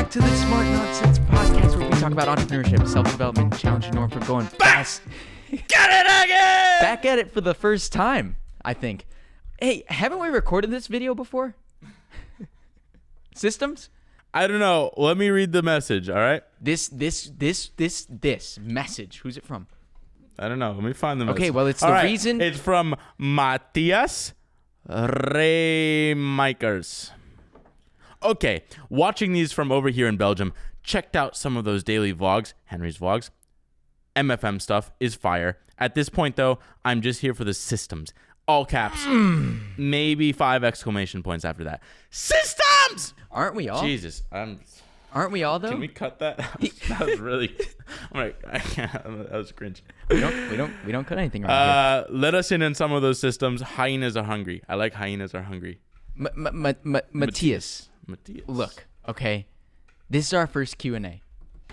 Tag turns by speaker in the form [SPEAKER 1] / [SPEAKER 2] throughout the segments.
[SPEAKER 1] back to the Smart Nonsense podcast where we talk about entrepreneurship, self-development, challenging norm for going fast.
[SPEAKER 2] Get it again!
[SPEAKER 1] Back at it for the first time, I think. Hey, haven't we recorded this video before? Systems?
[SPEAKER 2] I don't know. Let me read the message, all right?
[SPEAKER 1] This message. Who's it from?
[SPEAKER 2] I don't know. Let me find the message.
[SPEAKER 1] Okay, well, it's
[SPEAKER 2] All
[SPEAKER 1] the
[SPEAKER 2] right.
[SPEAKER 1] reason.
[SPEAKER 2] It's from Matthias Remakers. Okay, watching these from over here in Belgium, checked out some of those daily vlogs, Henry's vlogs. MFM stuff is fire. At this point, though, I'm just here for the systems. All caps. Maybe 5 exclamation points after that. Systems!
[SPEAKER 1] Aren't we all?
[SPEAKER 2] Jesus,
[SPEAKER 1] Aren't we all, though?
[SPEAKER 2] Can we cut that? That was really. I'm like, I can't. That was cringe.
[SPEAKER 1] We don't cut anything around here.
[SPEAKER 2] Let us in on some of those systems. Hyenas are hungry. I like hyenas are hungry.
[SPEAKER 1] Matthias.
[SPEAKER 2] Matthias.
[SPEAKER 1] Look, okay, this is our first Q&A,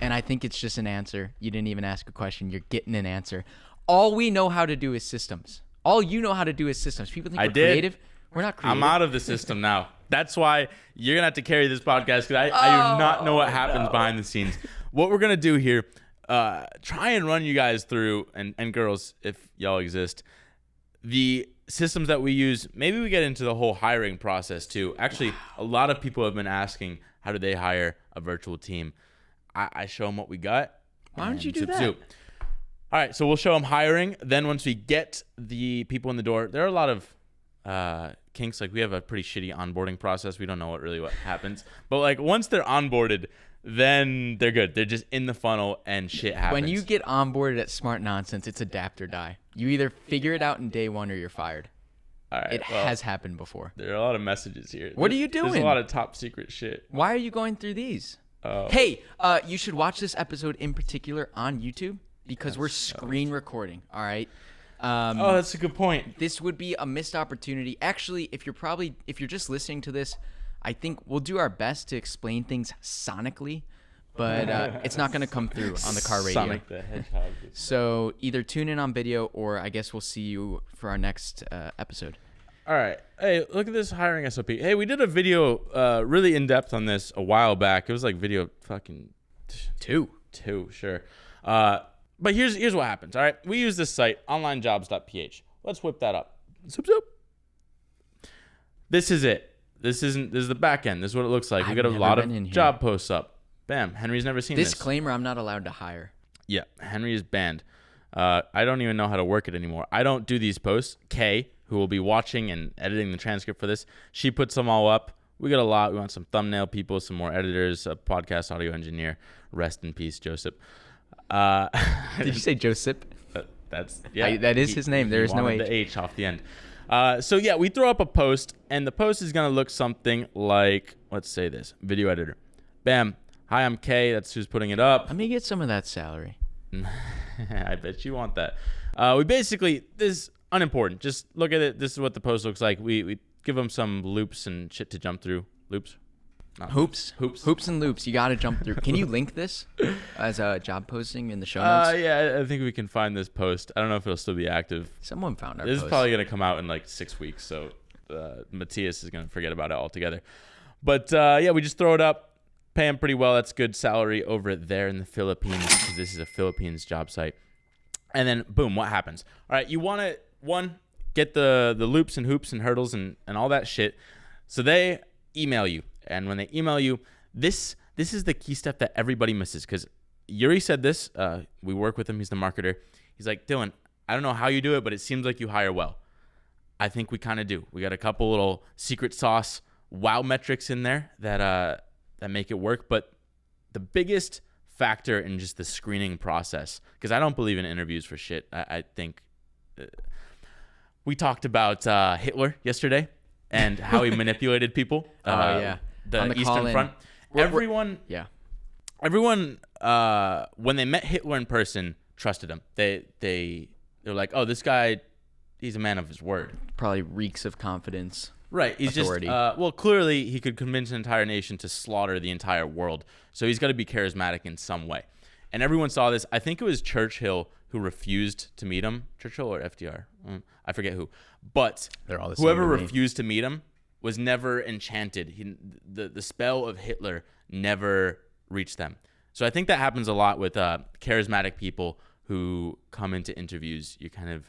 [SPEAKER 1] and I think it's just an answer. You didn't even ask a question. You're getting an answer. All we know how to do is systems. All you know how to do is systems. People think we're creative. We're not creative.
[SPEAKER 2] I'm out of the system now. That's why you're going to have to carry this podcast because I do not know what happens behind the scenes. What we're going to do here, try and run you guys through, and girls, if y'all exist, the systems that we use. Maybe we get into the whole hiring process too. Actually, a lot of people have been asking, how do they hire a virtual team? I show them what we got.
[SPEAKER 1] Why don't you do that?
[SPEAKER 2] All right, so we'll show them hiring. Then once we get the people in the door, there are a lot of kinks. Like we have a pretty shitty onboarding process. We don't know what happens. But like once they're onboarded, then they're good. They're just in the funnel and shit happens.
[SPEAKER 1] When you get onboarded at Smart Nonsense, it's adapt or die. You either figure it out in day one or you're fired.
[SPEAKER 2] All right,
[SPEAKER 1] It has happened before.
[SPEAKER 2] There are a lot of messages here.
[SPEAKER 1] What are you doing?
[SPEAKER 2] There's a lot of top secret shit.
[SPEAKER 1] Why are you going through these? Hey, you should watch this episode in particular on YouTube because we're screen recording. All right.
[SPEAKER 2] That's a good point.
[SPEAKER 1] This would be a missed opportunity. Actually, if you're just listening to this, I think we'll do our best to explain things sonically, but it's not going to come through on the car radio.
[SPEAKER 2] Sonic the Hedgehog.
[SPEAKER 1] So either tune in on video or I guess we'll see you for our next episode.
[SPEAKER 2] All right. Hey, look at this hiring SOP. Hey, we did a video really in depth on this a while back. It was like video fucking two, sure. But here's what happens. All right. We use this site, onlinejobs.ph. Let's whip that up. Zoop, zoop. This is it. This is the back end. This is what it looks like. We got a lot of job posts up. Bam. Henry's never seen this.
[SPEAKER 1] Disclaimer, I'm not allowed to hire.
[SPEAKER 2] Yeah. Henry is banned. I don't even know how to work it anymore. I don't do these posts. Kay, who will be watching and editing the transcript for this, she puts them all up. We got a lot. We want some thumbnail people, some more editors, a podcast audio engineer. Rest in peace, Joseph.
[SPEAKER 1] Did you say Joseph?
[SPEAKER 2] That is
[SPEAKER 1] his name. There is no H.
[SPEAKER 2] The H off the end. So yeah, we throw up a post, and the post is gonna look something like, let's say this video editor. Bam. Hi, I'm Kay. That's who's putting it up.
[SPEAKER 1] Let me get some of that salary.
[SPEAKER 2] I bet you want that. We basically, this is unimportant. Just look at it. This is what the post looks like. We give them some loops and shit to jump through. Loops.
[SPEAKER 1] Hoops and loops. You got to jump through. Can you link this as a job posting in the show notes?
[SPEAKER 2] Yeah, I think we can find this post. I don't know if it'll still be active.
[SPEAKER 1] Someone found our
[SPEAKER 2] This
[SPEAKER 1] post.
[SPEAKER 2] is probably going to come out in like 6 weeks, so Matthias is going to forget about it altogether. But yeah, we just throw it up, pay him pretty well. That's good salary over there in the Philippines because this is a Philippines job site. And then, boom, what happens? All right, you want to, get the loops and hoops and hurdles and all that shit. So they email you. And when they email you, this is the key step that everybody misses because Yuri said this. We work with him. He's the marketer. He's like, Dylan, I don't know how you do it, but it seems like you hire well. I think we kind of do. We got a couple little secret sauce wow metrics in there that make it work. But the biggest factor in just the screening process, because I don't believe in interviews for shit. I think we talked about Hitler yesterday and how he manipulated people.
[SPEAKER 1] Yeah.
[SPEAKER 2] The Eastern Front. Everyone, when they met Hitler in person, trusted him. They're like, oh, this guy, he's a man of his word.
[SPEAKER 1] Probably reeks of confidence.
[SPEAKER 2] Right. He's authority. Just, clearly he could convince an entire nation to slaughter the entire world. So he's got to be charismatic in some way. And everyone saw this. I think it was Churchill who refused to meet him. Churchill or FDR? I forget who. But
[SPEAKER 1] they're all the same.
[SPEAKER 2] Whoever refused to meet him was never enchanted. The spell of Hitler never reach them. So I think that happens a lot with charismatic people who come into interviews. You're kind of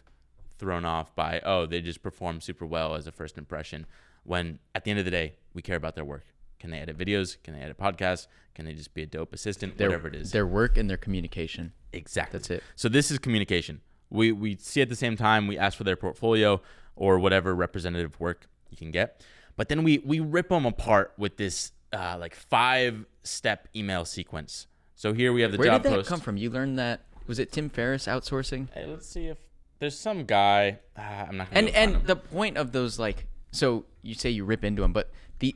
[SPEAKER 2] thrown off by, oh, they just perform super well as a first impression, when at the end of the day, we care about their work. Can they edit videos? Can they edit podcasts? Can they just be a dope assistant? Whatever it is.
[SPEAKER 1] Their work and their communication.
[SPEAKER 2] Exactly.
[SPEAKER 1] That's it.
[SPEAKER 2] So this is communication. We see at the same time, we ask for their portfolio or whatever representative work you can get. But then we rip them apart with this like 5-step email sequence. So here we have the
[SPEAKER 1] Where
[SPEAKER 2] job
[SPEAKER 1] did that
[SPEAKER 2] post.
[SPEAKER 1] come from? You learned that, was it Tim Ferriss outsourcing?
[SPEAKER 2] Hey, let's see if there's some guy. I'm not going to
[SPEAKER 1] And the point of those, like, so you say you rip into them, but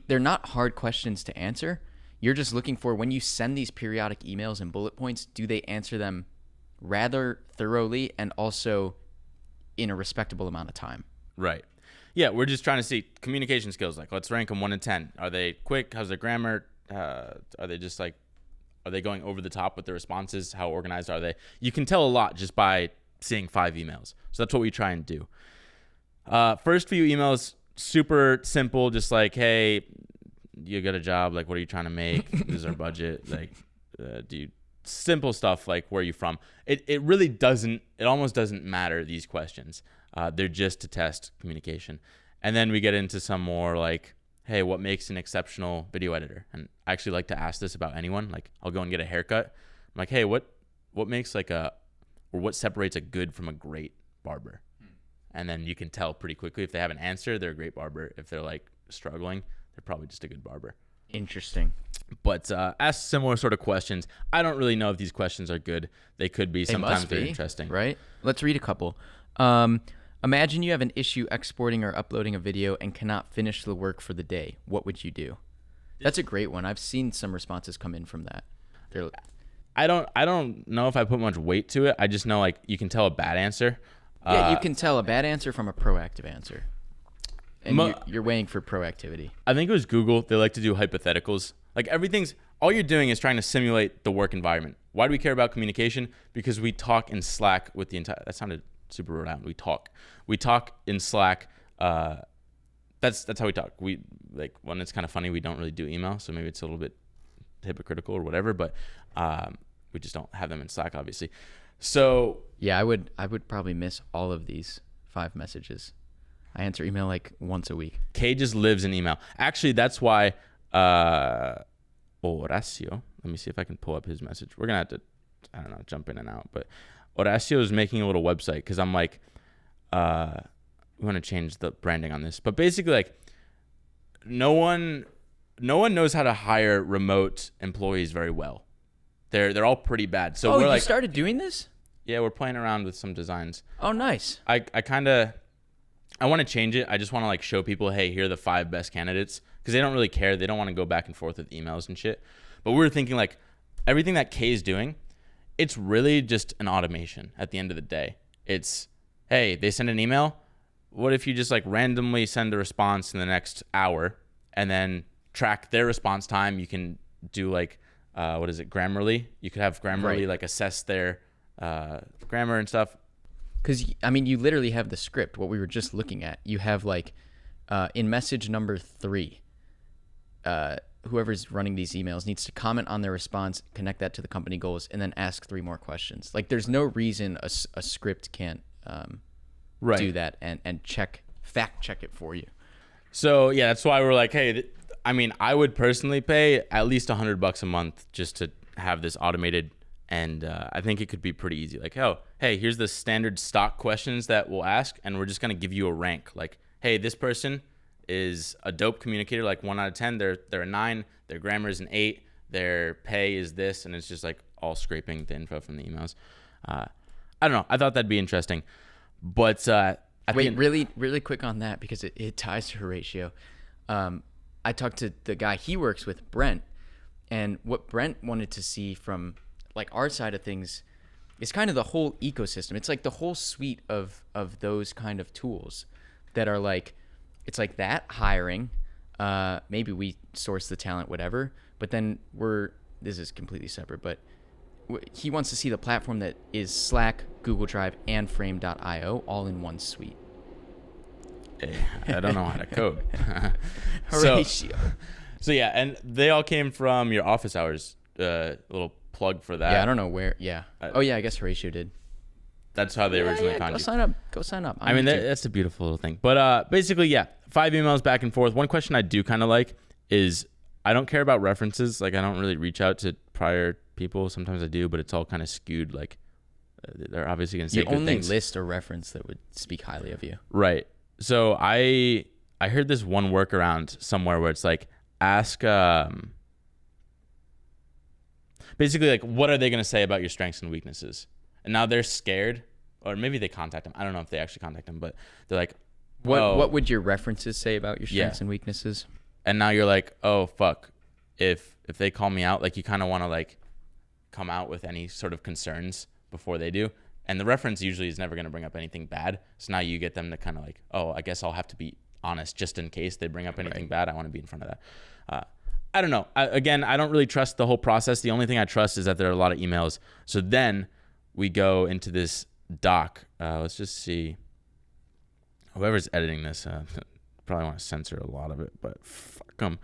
[SPEAKER 1] they're not hard questions to answer. You're just looking for, when you send these periodic emails and bullet points, do they answer them rather thoroughly and also in a respectable amount of time?
[SPEAKER 2] Right. Yeah, we're just trying to see communication skills. Like, let's rank them 1 to 10. Are they quick? How's their grammar? Are they just like, are they going over the top with their responses? How organized are they? You can tell a lot just by seeing 5 emails. So that's what we try and do. First few emails, super simple. Just like, hey, you got a job. Like, what are you trying to make? This is our budget. Like, simple stuff like, where are you from? It really doesn't, it almost doesn't matter, these questions. They're just to test communication. And then we get into some more like, hey, what makes an exceptional video editor? And I actually like to ask this about anyone. Like, I'll go and get a haircut. I'm like, hey, what makes like what separates a good from a great barber? And then you can tell pretty quickly if they have an answer, they're a great barber. If they're like struggling, they're probably just a good barber.
[SPEAKER 1] Interesting.
[SPEAKER 2] But ask similar sort of questions. I don't really know if these questions are good. They could be. Sometimes they're interesting.
[SPEAKER 1] Right? Let's read a couple. Imagine you have an issue exporting or uploading a video and cannot finish the work for the day. What would you do? That's a great one. I've seen some responses come in from that.
[SPEAKER 2] I don't know if I put much weight to it. I just know, like, you can tell a bad answer.
[SPEAKER 1] Yeah, you can tell a bad answer from a proactive answer. And you're waiting for proactivity.
[SPEAKER 2] I think it was Google. They like to do hypotheticals. Like, all you're doing is trying to simulate the work environment. Why do we care about communication? Because we talk in Slack with the entire, that sounded super Rhode Island. We talk in Slack. That's how we talk. We, like, when it's kind of funny, we don't really do email. So maybe it's a little bit hypocritical or whatever, but we just don't have them in Slack, obviously. So
[SPEAKER 1] yeah, I would probably miss all of these 5 messages. I answer email like once a week.
[SPEAKER 2] Kay just lives in email. Actually, that's why Horacio, let me see if I can pull up his message. We're going to have to, I don't know, jump in and out. But Horacio is making a little website because I'm like, we want to change the branding on this. But basically, like, no one knows how to hire remote employees very well. They're all pretty bad. So we're like,
[SPEAKER 1] started doing this?
[SPEAKER 2] Yeah, we're playing around with some designs.
[SPEAKER 1] Oh, nice.
[SPEAKER 2] I want to change it. I just want to, like, show people, hey, here are the 5 best candidates, because they don't really care. They don't want to go back and forth with emails and shit. But we were thinking, like, everything that Kay is doing, it's really just an automation at the end of the day. It's, hey, they send an email. What if you just, like, randomly send a response in the next hour and then track their response time? You can do, like, Grammarly. You could have Grammarly, like, assess their grammar and stuff.
[SPEAKER 1] Because, I mean, you literally have the script, what we were just looking at. You have, like, in message number 3, whoever's running these emails needs to comment on their response, connect that to the company goals, and then ask 3 more questions. Like, there's no reason a script can't do that and fact check it for you.
[SPEAKER 2] So, yeah, that's why we're like, hey, I mean, I would personally pay at least $100 a month just to have this automated. And I think it could be pretty easy. Like, oh, hey, here's the standard stock questions that we'll ask, and we're just going to give you a rank. Like, hey, this person is a dope communicator, like 1 out of 10. They're a 9. Their grammar is an 8. Their pay is this. And it's just, like, all scraping the info from the emails. I don't know. I thought that'd be interesting. But
[SPEAKER 1] wait, really quick on that, because it ties to Horatio. I talked to the guy he works with, Brent, and what Brent wanted to see from, like, our side of things is kind of the whole ecosystem. It's like the whole suite of those kind of tools that are like, it's like that hiring, maybe we source the talent, whatever, but then this is completely separate, but he wants to see the platform that is Slack, Google Drive, and Frame.io all in one suite.
[SPEAKER 2] Hey, I don't know how to code.
[SPEAKER 1] Horatio.
[SPEAKER 2] So yeah, and they all came from your office hours little plug for that.
[SPEAKER 1] Yeah, I don't know where. Yeah. Oh yeah, I guess Horatio did.
[SPEAKER 2] That's how they originally found
[SPEAKER 1] go
[SPEAKER 2] you.
[SPEAKER 1] sign up. Go sign up.
[SPEAKER 2] I mean, that's a beautiful little thing. But basically, yeah, 5 emails back and forth. One question I do kind of like is I don't care about references. Like, I don't really reach out to prior people. Sometimes I do, but it's all kind of skewed. Like, they're obviously going to say
[SPEAKER 1] you
[SPEAKER 2] good
[SPEAKER 1] only
[SPEAKER 2] things.
[SPEAKER 1] list a reference that would speak highly of you.
[SPEAKER 2] Right. So I heard this one workaround somewhere where it's like, ask, basically, like, what are they going to say about your strengths and weaknesses? And now they're scared, or maybe they contact them. I don't know if they actually contact them, but they're like,
[SPEAKER 1] what would your references say about your strengths and weaknesses?
[SPEAKER 2] And now you're like, oh, fuck. If they call me out, like, you kind of want to, like, come out with any sort of concerns before they do. And the reference usually is never going to bring up anything bad. So now you get them to kind of like, oh, I guess I'll have to be honest just in case they bring up anything bad. I want to be in front of that. I don't know. I don't really trust the whole process. The only thing I trust is that there are a lot of emails. So then we go into this doc. Let's just see. Whoever's editing this, probably want to censor a lot of it, but fuck them.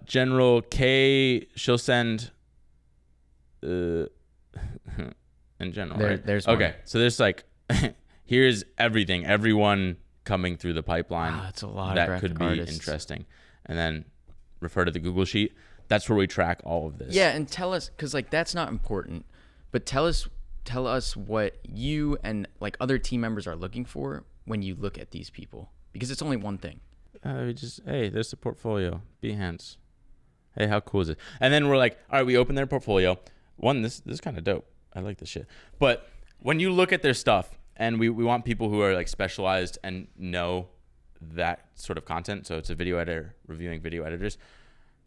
[SPEAKER 2] General K, she'll send in general, right?
[SPEAKER 1] There's
[SPEAKER 2] okay.
[SPEAKER 1] one.
[SPEAKER 2] So there's like, here's everything, everyone coming through the pipeline.
[SPEAKER 1] Wow, that's a lot
[SPEAKER 2] that
[SPEAKER 1] of
[SPEAKER 2] could be
[SPEAKER 1] artists.
[SPEAKER 2] Interesting. And then refer to the Google sheet. That's where we track all of this.
[SPEAKER 1] Yeah, and tell us, because like that's not important, but tell us what you and like other team members are looking for when you look at these people, because it's only one thing.
[SPEAKER 2] Hey, there's the portfolio. Behance. Hey, how cool is it? And then we're like, all right, we open their portfolio. One, this is kind of dope. I like this shit. But when you look at their stuff, and we want people who are like specialized and know that sort of content. So it's a video editor reviewing video editors.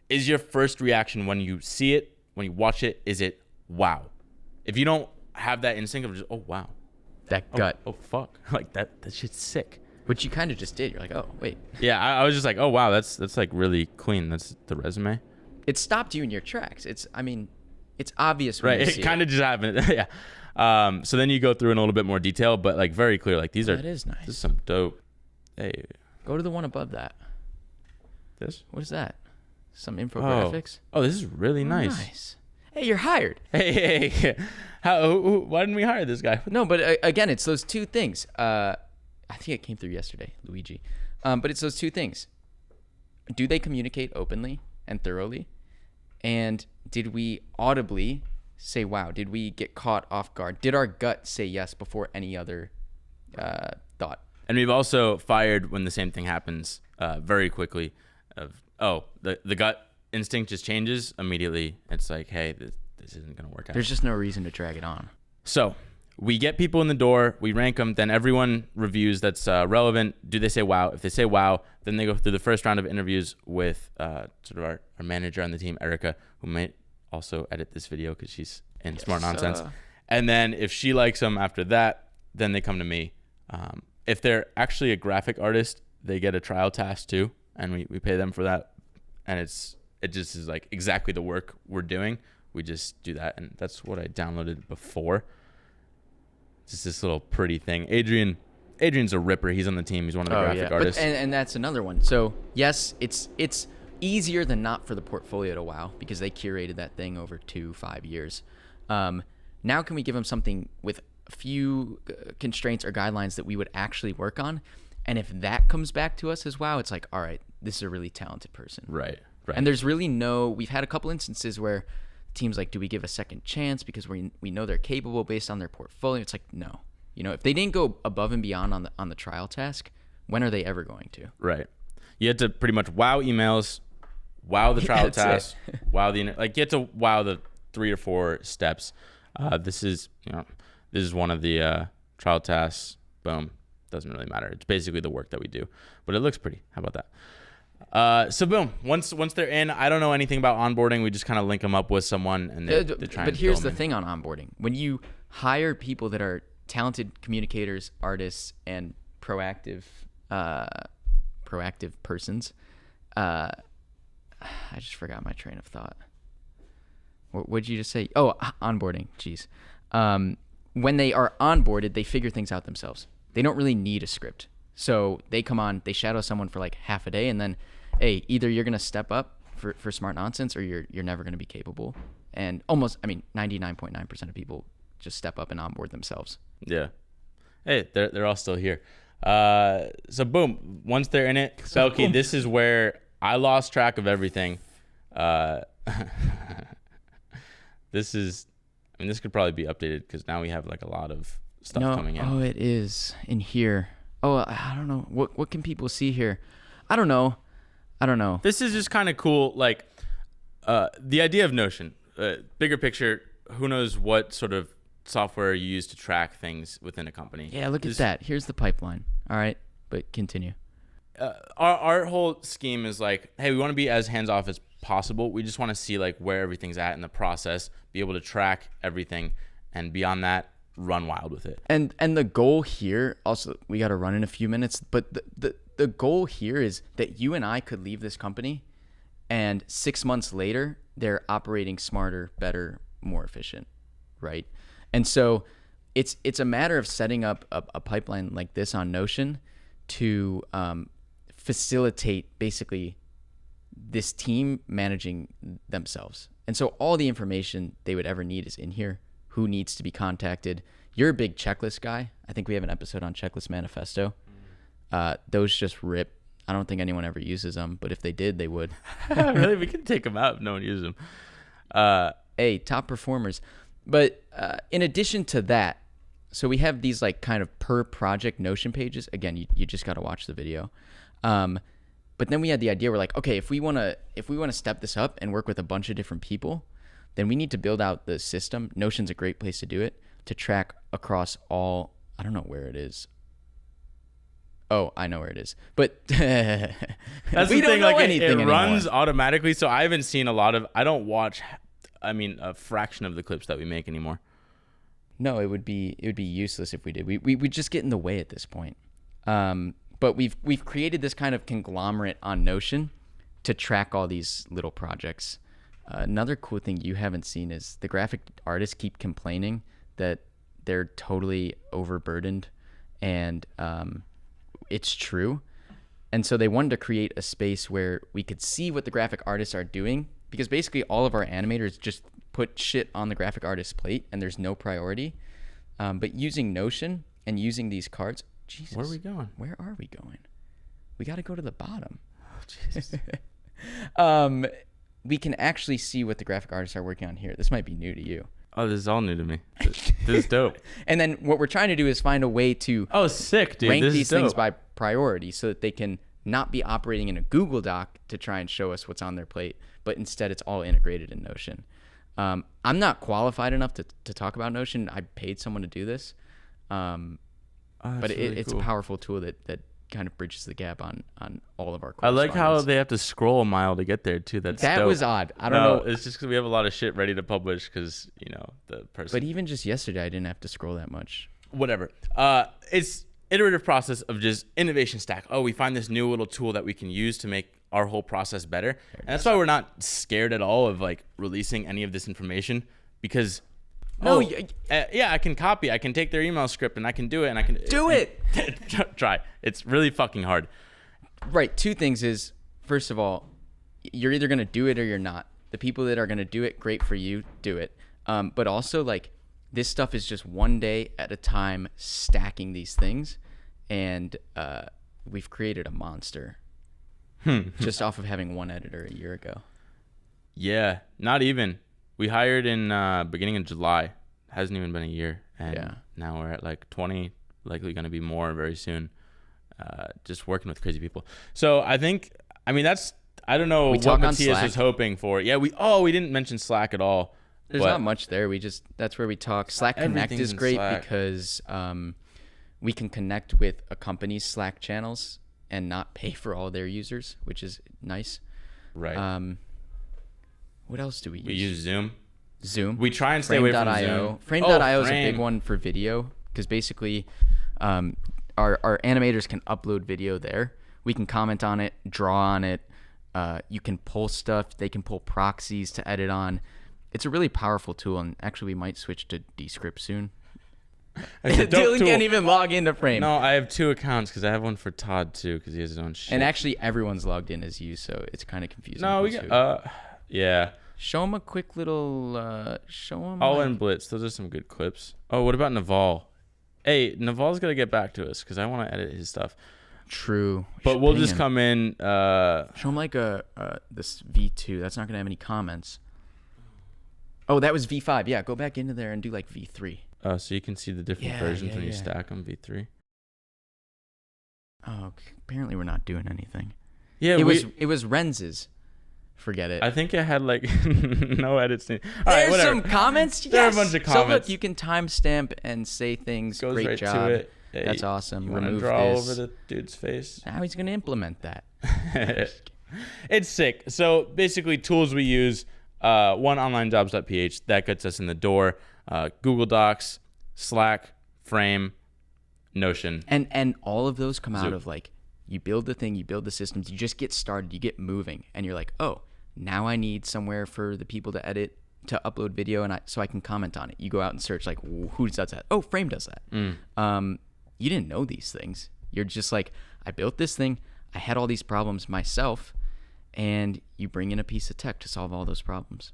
[SPEAKER 2] Is your first reaction when you see it, when you watch it, is it wow? If you don't have that instinct of just, oh, wow.
[SPEAKER 1] That gut.
[SPEAKER 2] Oh, fuck. Like that shit's sick.
[SPEAKER 1] Which you kind of just did. You're like, oh, wait.
[SPEAKER 2] Yeah, I was just like, oh, wow, that's like really clean. That's the resume.
[SPEAKER 1] It stopped you in your tracks. It's obvious when
[SPEAKER 2] right.
[SPEAKER 1] you
[SPEAKER 2] It
[SPEAKER 1] see
[SPEAKER 2] kind of just happened. Yeah. So then you go through in a little bit more detail, but like very clear. Like these are.
[SPEAKER 1] That is nice.
[SPEAKER 2] This is some dope. Hey.
[SPEAKER 1] Go to the one above that.
[SPEAKER 2] This?
[SPEAKER 1] What is that? Some infographics?
[SPEAKER 2] Oh, this is really nice.
[SPEAKER 1] Nice. Hey, you're hired.
[SPEAKER 2] Hey. Why didn't we hire this guy?
[SPEAKER 1] No, but again, it's those two things. I think it came through yesterday, Luigi. But it's those two things. Do they communicate openly and thoroughly? And did we audibly say, wow? Did we get caught off guard? Did our gut say yes before any other thought?
[SPEAKER 2] And we've also fired when the same thing happens very quickly. The gut instinct just changes immediately. It's like, hey, this isn't going to work out.
[SPEAKER 1] There's just no reason to drag it on.
[SPEAKER 2] So we get people in the door, we rank them, then everyone reviews that's relevant. Do they say wow? If they say wow, then they go through the first round of interviews with sort of our manager on the team, Erica, who might also edit this video because she's in Smart Nonsense. And then if she likes them after that, then they come to me. If they're actually a graphic artist, they get a trial task too, and we pay them for that. And it just is like exactly the work we're doing. We just do that, and that's what I downloaded before. Just this little pretty thing. Adrian's a ripper. He's on the team. He's one of the graphic artists.
[SPEAKER 1] And that's another one. So yes, it's easier than not for the portfolio to wow because they curated that thing over 2-5 years. Now can we give them something with a few constraints or guidelines that we would actually work on? And if that comes back to us as wow, it's like, all right, this is a really talented person.
[SPEAKER 2] Right.
[SPEAKER 1] And there's really we've had a couple instances where teams like, do we give a second chance because we know they're capable based on their portfolio? It's like, no. If they didn't go above and beyond on the trial task, when are they ever going to?
[SPEAKER 2] Right. You had to pretty much wow emails, wow the trial task, wow you had to wow the 3 or 4 steps. This is one of the trial tasks. Boom. Doesn't really matter. It's basically the work that we do, but it looks pretty. How about that? So boom. Once they're in, I don't know anything about onboarding. We just kind of link them up with someone, and they try.
[SPEAKER 1] But here's the thing on onboarding: when you hire people that are talented communicators, artists, and proactive persons, I just forgot my train of thought. What did you just say? Oh, onboarding. Jeez. When they are onboarded, they figure things out themselves. They don't really need a script. So they come on, they shadow someone for like half a day, and then, hey, either you're going to step up for smart nonsense, or you're never going to be capable. And almost, I mean, 99.9% of people just step up and onboard themselves.
[SPEAKER 2] Yeah. Hey, they're all still here. So boom, once they're in it, Belky, this is where I lost track of everything. This could probably be updated because now we have like a lot of stuff coming in.
[SPEAKER 1] Oh, it is in here. Oh, I don't know. What can people see here? I don't know.
[SPEAKER 2] This is just kind of cool. Like, the idea of Notion, bigger picture, who knows what sort of software you use to track things within a company.
[SPEAKER 1] Yeah, look at that. Here's the pipeline. All right, but continue.
[SPEAKER 2] Our whole scheme is like, hey, we want to be as hands-off as possible. We just want to see like where everything's at in the process, be able to track everything, and beyond that, run wild with it.
[SPEAKER 1] And the goal here, also, we got to run in a few minutes, but the goal here is that you and I could leave this company, and 6 months later, they're operating smarter, better, more efficient, right? And so it's a matter of setting up a pipeline like this on Notion to facilitate basically this team managing themselves. And so all the information they would ever need is in here. Who needs to be contacted? You're a big checklist guy. I think we have an episode on Checklist Manifesto. Those just rip. I don't think anyone ever uses them, but if they did, they would.
[SPEAKER 2] Really? We can take them out if no one uses them.
[SPEAKER 1] Hey, top performers. But in addition to that, so we have these like kind of per project Notion pages. Again, you just got to watch the video. But then we had the idea, we're like, okay, if we want to step this up and work with a bunch of different people, then we need to build out the system. Notion's a great place to do it, to track across all, I don't know where it is. Oh, I know where it is. But
[SPEAKER 2] that's
[SPEAKER 1] we
[SPEAKER 2] the thing,
[SPEAKER 1] don't know
[SPEAKER 2] like
[SPEAKER 1] anything
[SPEAKER 2] it runs
[SPEAKER 1] anymore.
[SPEAKER 2] automatically. So I haven't seen I don't watch, a fraction of the clips that we make anymore.
[SPEAKER 1] No, it would be useless if we did. We just get in the way at this point. But we've created this kind of conglomerate on Notion to track all these little projects. Another cool thing you haven't seen is the graphic artists keep complaining that they're totally overburdened, and it's true. And so they wanted to create a space where we could see what the graphic artists are doing, because basically all of our animators just put shit on the graphic artist's plate and there's no priority. But using Notion and using these cards, Jesus,
[SPEAKER 2] Where are we going?
[SPEAKER 1] Where are we going? We got to go to the bottom.
[SPEAKER 2] Oh, Jesus.
[SPEAKER 1] We can actually see what the graphic artists are working on here. This might be new to you.
[SPEAKER 2] Oh, this is all new to me. This is dope.
[SPEAKER 1] And then what we're trying to do is find a way to
[SPEAKER 2] sick, dude.
[SPEAKER 1] rank
[SPEAKER 2] This
[SPEAKER 1] these
[SPEAKER 2] is dope.
[SPEAKER 1] things by priority so that they can not be operating in a Google Doc to try and show us what's on their plate, but instead it's all integrated in Notion. I'm not qualified enough to talk about Notion. I paid someone to do this. But it's a powerful tool that kind of bridges the gap on all of our
[SPEAKER 2] I like how
[SPEAKER 1] correspondence.
[SPEAKER 2] they have to scroll a mile to get there too. That
[SPEAKER 1] That
[SPEAKER 2] dope.
[SPEAKER 1] was odd. I don't know.
[SPEAKER 2] It's just because we have a lot of shit ready to publish because the person.
[SPEAKER 1] But even just yesterday, I didn't have to scroll that much.
[SPEAKER 2] Whatever. It's iterative process of just innovation stack. Oh, we find this new little tool that we can use to make our whole process better, and that's why we're not scared at all of like releasing any of this information because. I can copy. I can take their email script and I can do it. And I can
[SPEAKER 1] Do it.
[SPEAKER 2] Try. It's really fucking hard.
[SPEAKER 1] Right. Two things is, first of all, you're either going to do it or you're not. The people that are going to do it, great for you, do it. But also, like, this stuff is just one day at a time stacking these things. And we've created a monster just off of having one editor a year ago.
[SPEAKER 2] Yeah, not even. We hired in beginning of July. Hasn't even been a year. And now we're at like 20, likely going to be more very soon. Just working with crazy people. So I don't know what Matthias was hoping for. Yeah, we didn't mention Slack at all.
[SPEAKER 1] There's not much there. That's where we talk. Slack Connect is great because we can connect with a company's Slack channels and not pay for all their users, which is nice.
[SPEAKER 2] Right.
[SPEAKER 1] What else do we use?
[SPEAKER 2] We use Zoom.
[SPEAKER 1] Zoom.
[SPEAKER 2] We try and stay away from Zoom.
[SPEAKER 1] Frame.io is a big one for video because basically our animators can upload video there. We can comment on it, draw on it. You can pull stuff. They can pull proxies to edit on. It's a really powerful tool, and actually we might switch to Descript soon. Dylan can't even log into Frame.
[SPEAKER 2] No, I have 2 accounts because I have one for Todd too because he has his own shit.
[SPEAKER 1] And actually, everyone's logged in as you, so it's kind of confusing.
[SPEAKER 2] No, we got, yeah.
[SPEAKER 1] Show him a quick little. Show him.
[SPEAKER 2] All in Blitz. Those are some good clips. Oh, what about Naval? Hey, Naval's gotta get back to us because I want to edit his stuff.
[SPEAKER 1] True.
[SPEAKER 2] But we'll just come in.
[SPEAKER 1] Show him like this V2. That's not gonna have any comments. Oh, that was V5. Yeah, go back into there and do like V3.
[SPEAKER 2] So you can see the different versions when you stack them. V3.
[SPEAKER 1] Oh, apparently we're not doing anything.
[SPEAKER 2] Yeah,
[SPEAKER 1] it was Renz's. Forget it.
[SPEAKER 2] I think it had like no edits. All
[SPEAKER 1] There's
[SPEAKER 2] right,
[SPEAKER 1] some comments.
[SPEAKER 2] There are a bunch of comments.
[SPEAKER 1] So look, you can timestamp and say things.
[SPEAKER 2] Goes
[SPEAKER 1] Great
[SPEAKER 2] right
[SPEAKER 1] job.
[SPEAKER 2] to it. Hey,
[SPEAKER 1] that's awesome.
[SPEAKER 2] You want to
[SPEAKER 1] Remove
[SPEAKER 2] draw
[SPEAKER 1] this.
[SPEAKER 2] over the dude's face?
[SPEAKER 1] Now he's gonna implement that.
[SPEAKER 2] It's sick. So basically, tools we use: one, onlinejobs.ph, that gets us in the door. Google Docs, Slack, Frame, Notion,
[SPEAKER 1] and all of those come out
[SPEAKER 2] Zoom.
[SPEAKER 1] of like you build the thing, you build the systems, you just get started, you get moving, and you're like, oh, now I need somewhere for the people to edit, to upload video, and so I can comment on it. You go out and search like who does that? Oh, Frame does that. You didn't know these things. You're just like, I built this thing, I had all these problems myself, and you bring in a piece of tech to solve all those problems.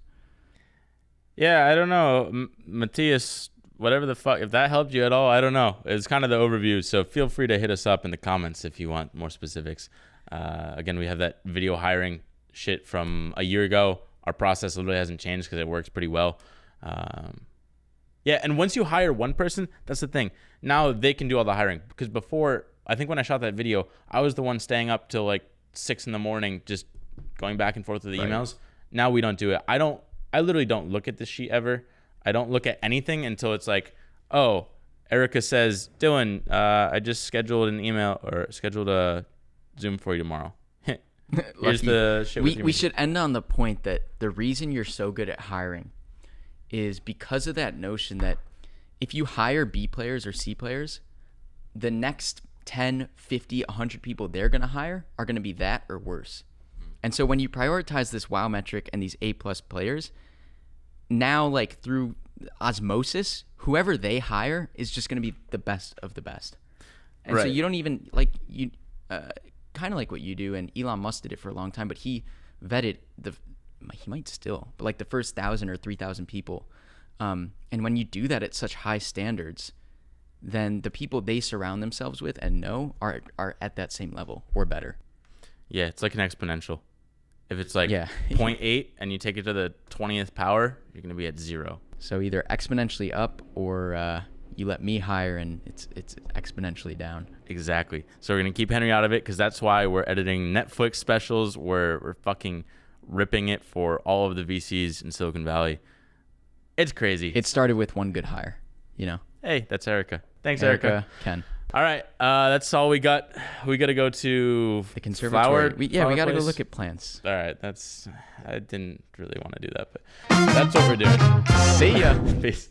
[SPEAKER 2] Yeah, I don't know, Matthias. Whatever the fuck, if that helped you at all, I don't know. It's kind of the overview, so feel free to hit us up in the comments if you want more specifics. Again, we have that video hiring shit from a year ago. Our process literally hasn't changed because it works pretty well. Yeah, and once you hire one person, that's the thing. Now they can do all the hiring. Because before, I think when I shot that video, I was the one staying up till like 6 a.m, just going back and forth with the emails. Now we don't do it. I literally don't look at the sheet ever. I don't look at anything until it's like, oh, Erica says, Dylan, I just scheduled an email or scheduled a Zoom for you tomorrow. Here's the shit.
[SPEAKER 1] We should end on the point that the reason you're so good at hiring is because of that notion that if you hire B players or C players, the next 10, 50, 100 people they're going to hire are going to be that or worse. And so when you prioritize this WoW metric and these A+ players, now like through osmosis, whoever they hire is just going to be the best of the best. And so you don't even like you kind of like what you do, and Elon Musk did it for a long time, but he vetted he might still, but like the first 1,000 or 3,000 people. And when you do that at such high standards, then the people they surround themselves with and know are at that same level or better.
[SPEAKER 2] Yeah, it's like an exponential. If it's like
[SPEAKER 1] Yeah.
[SPEAKER 2] 0.8 and you take it to the 20th power, you're going to be at 0.
[SPEAKER 1] So either exponentially up or you let me hire and it's exponentially down.
[SPEAKER 2] Exactly. So we're going to keep Henry out of it because that's why we're editing Netflix specials. We're fucking ripping it for all of the VCs in Silicon Valley. It's crazy.
[SPEAKER 1] It started with one good hire, you know.
[SPEAKER 2] Hey, that's Erica. Thanks, Erica.
[SPEAKER 1] Ken.
[SPEAKER 2] All right, that's all we got. We got to go to
[SPEAKER 1] The conservatory. We got to go
[SPEAKER 2] place.
[SPEAKER 1] look at plants.
[SPEAKER 2] All right, I didn't really want to do that, but that's what we're doing.
[SPEAKER 1] See ya.
[SPEAKER 2] Peace.